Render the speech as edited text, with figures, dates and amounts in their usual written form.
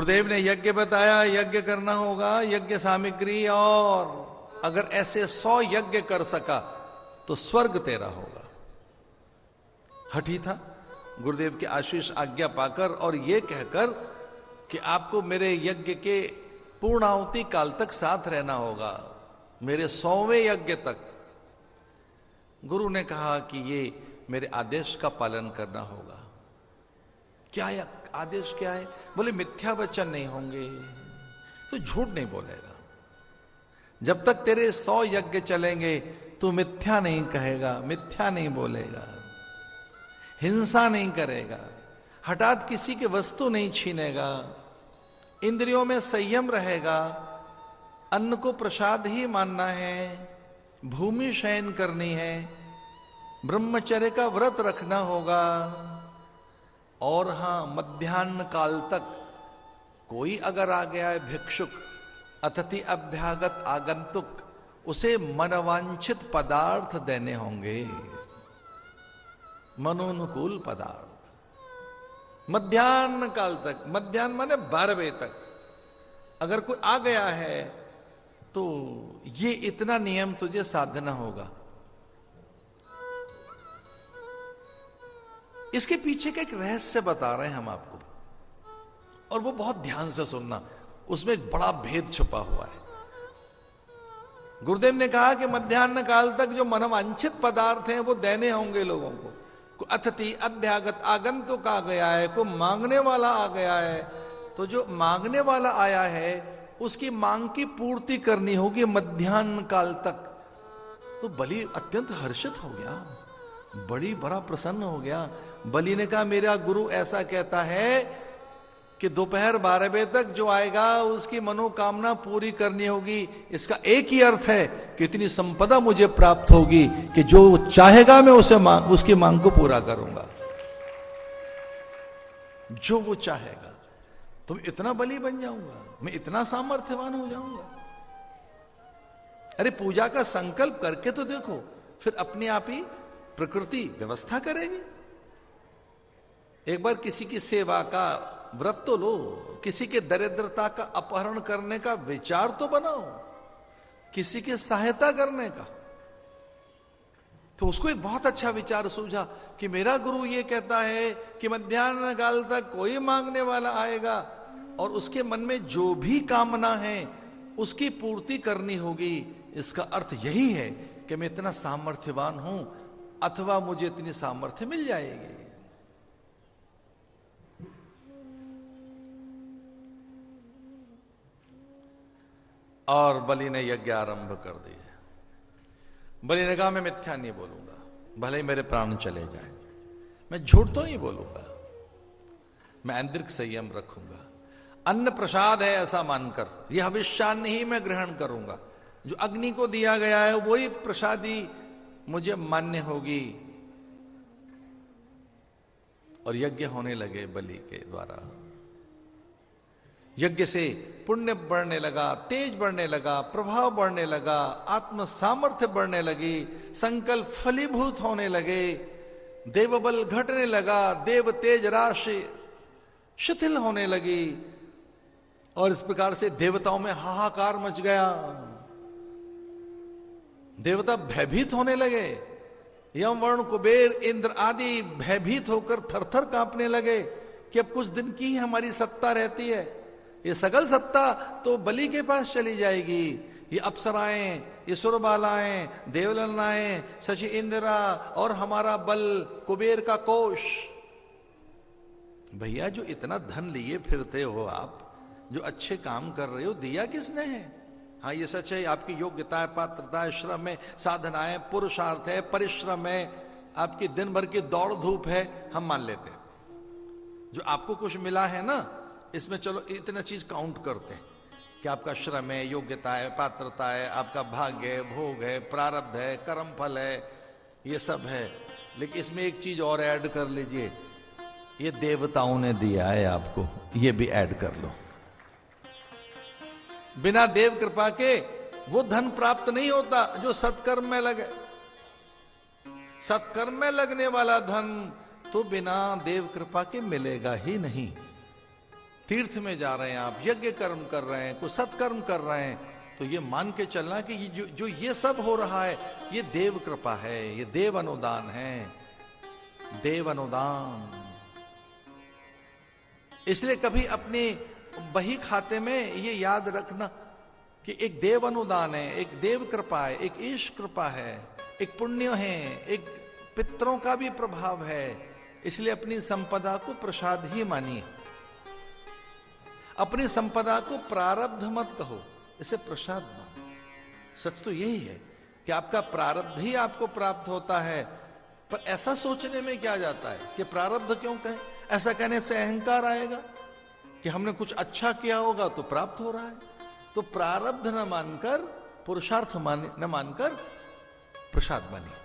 गुरुदेव ने यज्ञ बताया, यज्ञ करना होगा, यज्ञ सामग्री, और अगर ऐसे 100 यज्ञ कर सका तो स्वर्ग तेरा होगा। हठी था गुरुदेव की आशीष आज्ञा पाकर और ये कहकर कि आपको मेरे यज्ञ के पूर्णाहुति काल तक साथ रहना होगा, मेरे 100वें यज्ञ तक। गुरु ने कहा कि ये मेरे आदेश का पालन करना होगा। क्या आदेश क्या है? बोले मिथ्या वचन नहीं होंगे, तो झूठ नहीं बोलेगा। जब तक तेरे 100 यज्ञ चलेंगे तू मिथ्या नहीं कहेगा, मिथ्या नहीं बोलेगा, हिंसा नहीं करेगा, हठात किसी की वस्तु नहीं छीनेगा, इंद्रियों में संयम रहेगा, अन्न को प्रसाद ही मानना है, भूमि शयन करनी है, ब्रह्मचर्य का व्रत रखना होगा, और हां मध्याह्न काल तक कोई अगर आ गया है भिक्षुक, अतिथि अभ्यागत आगंतुक, उसे मनवांछित पदार्थ देने होंगे, मनोनुकूल पदार्थ। मध्याह्न काल तक, मध्याह्न माने 12 बजे तक अगर कोई आ गया है तो ये इतना नियम तुझे साधना होगा। इसके पीछे का एक रहस्य बता रहे हैं हम आपको, और वो बहुत ध्यान से सुनना, उसमें एक बड़ा भेद छुपा हुआ है। गुरुदेव ने कहा कि मध्याह्न काल तक जो मनवांछित पदार्थ हैं वो देने होंगे लोगों को। अतिथि अभ्यागत आगंतुक आ गया है, को मांगने वाला आ गया है, तो जो मांगने वाला आया है उसकी मांग की पूर्ति करनी होगी मध्याह्न काल तक। तो बलि अत्यंत हर्षित हो गया, बड़ा प्रसन्न हो गया। बलि ने कहा मेरा गुरु ऐसा कहता है कि दोपहर 12 बजे तक जो आएगा उसकी मनोकामना पूरी करनी होगी। इसका एक ही अर्थ है कि इतनी संपदा मुझे प्राप्त होगी कि जो चाहेगा मैं उसकी मांग को पूरा करूंगा, जो वो चाहेगा। तो इतना बलि बन जाऊंगा, मैं इतना सामर्थ्यवान हो जाऊंगा। अरे पूजा का संकल्प करके तो देखो, फिर अपने आप ही प्रकृति व्यवस्था करेगी। एक बार किसी की सेवा का व्रत तो लो, किसी के दरिद्रता का अपहरण करने का विचार तो बनाओ, किसी की सहायता करने का। तो उसको एक बहुत अच्छा विचार सूझा कि मेरा गुरु ये कहता है कि मध्याह्न काल तक कोई मांगने वाला आएगा और उसके मन में जो भी कामना है उसकी पूर्ति करनी होगी। इसका अर्थ यही है कि मैं इतना सामर्थ्यवान हूं, अथवा मुझे इतनी सामर्थ्य मिल जाएगी। और बलि ने यज्ञ आरंभ कर दिया। बलि ने कहा मैं मिथ्या नहीं बोलूंगा, भले ही मेरे प्राण चले जाएं, मैं झूठ तो नहीं बोलूंगा, मैं ऐन्द्रिक संयम रखूंगा। अन्न प्रसाद है ऐसा मानकर यह हविष्यान्न ही मैं ग्रहण करूंगा, जो अग्नि को दिया गया है वही प्रसादी मुझे मान्य होगी। और यज्ञ होने लगे बलि के द्वारा। यज्ञ से पुण्य बढ़ने लगा, तेज बढ़ने लगा, प्रभाव बढ़ने लगा, आत्म सामर्थ्य बढ़ने लगी, संकल्प फलीभूत होने लगे, देवबल घटने लगा, देव तेज राशि शिथिल होने लगी, और इस प्रकार से देवताओं में हाहाकार मच गया। देवता भयभीत होने लगे, यम वर्ण कुबेर इंद्र आदि भयभीत होकर थरथर कांपने लगे कि अब कुछ दिन की हमारी सत्ता रहती है, ये सगल सत्ता तो बलि के पास चली जाएगी। ये अप्सराएं, ये सुरबालाएं, देवलनाएं, शशि इंदिरा और हमारा बल कुबेर का कोष। भैया जो इतना धन लिए फिरते हो आप, जो अच्छे काम कर रहे हो, दिया किसने है? हाँ ये सच है, आपकी योग्यता है, पात्रता है, श्रम है, साधना है, पुरुषार्थ है, परिश्रम है, आपकी दिन भर की दौड़ धूप है, हम मान लेते हैं। जो आपको कुछ मिला है ना, इसमें चलो इतना चीज काउंट करते हैं कि आपका श्रम है, योग्यता है, पात्रता है, आपका भाग्य है, भोग है, प्रारब्ध है, कर्म फल है, ये सब है। लेकिन इसमें एक चीज और ऐड कर लीजिए, ये देवताओं ने दिया है आपको, ये भी ऐड कर लो। बिना देव कृपा के वो धन प्राप्त नहीं होता जो सत्कर्म में लगे। सत्कर्म में लगने वाला धन तो बिना देव कृपा के मिलेगा ही नहीं। तीर्थ में जा रहे हैं आप, यज्ञ कर्म कर रहे हैं, कोई सत्कर्म कर रहे हैं, तो ये मान के चलना कि ये जो ये सब हो रहा है ये देव कृपा है, ये देव अनुदान है, देव अनुदान। इसलिए कभी अपने बही खाते में ये याद रखना कि एक देव अनुदान है, एक देव कृपा है, एक ईश कृपा है, एक पुण्य है, एक पितरों का भी प्रभाव है। इसलिए अपनी संपदा को प्रसाद ही मानिए, अपनी संपदा को प्रारब्ध मत कहो, इसे प्रसाद मानो। सच तो यही है कि आपका प्रारब्ध ही आपको प्राप्त होता है, पर ऐसा सोचने में क्या जाता है कि प्रारब्ध क्यों कहें? ऐसा कहने से अहंकार आएगा कि हमने कुछ अच्छा किया होगा तो प्राप्त हो रहा है। तो प्रारब्ध न मानकर, पुरुषार्थ न मानकर प्रसाद मानिए।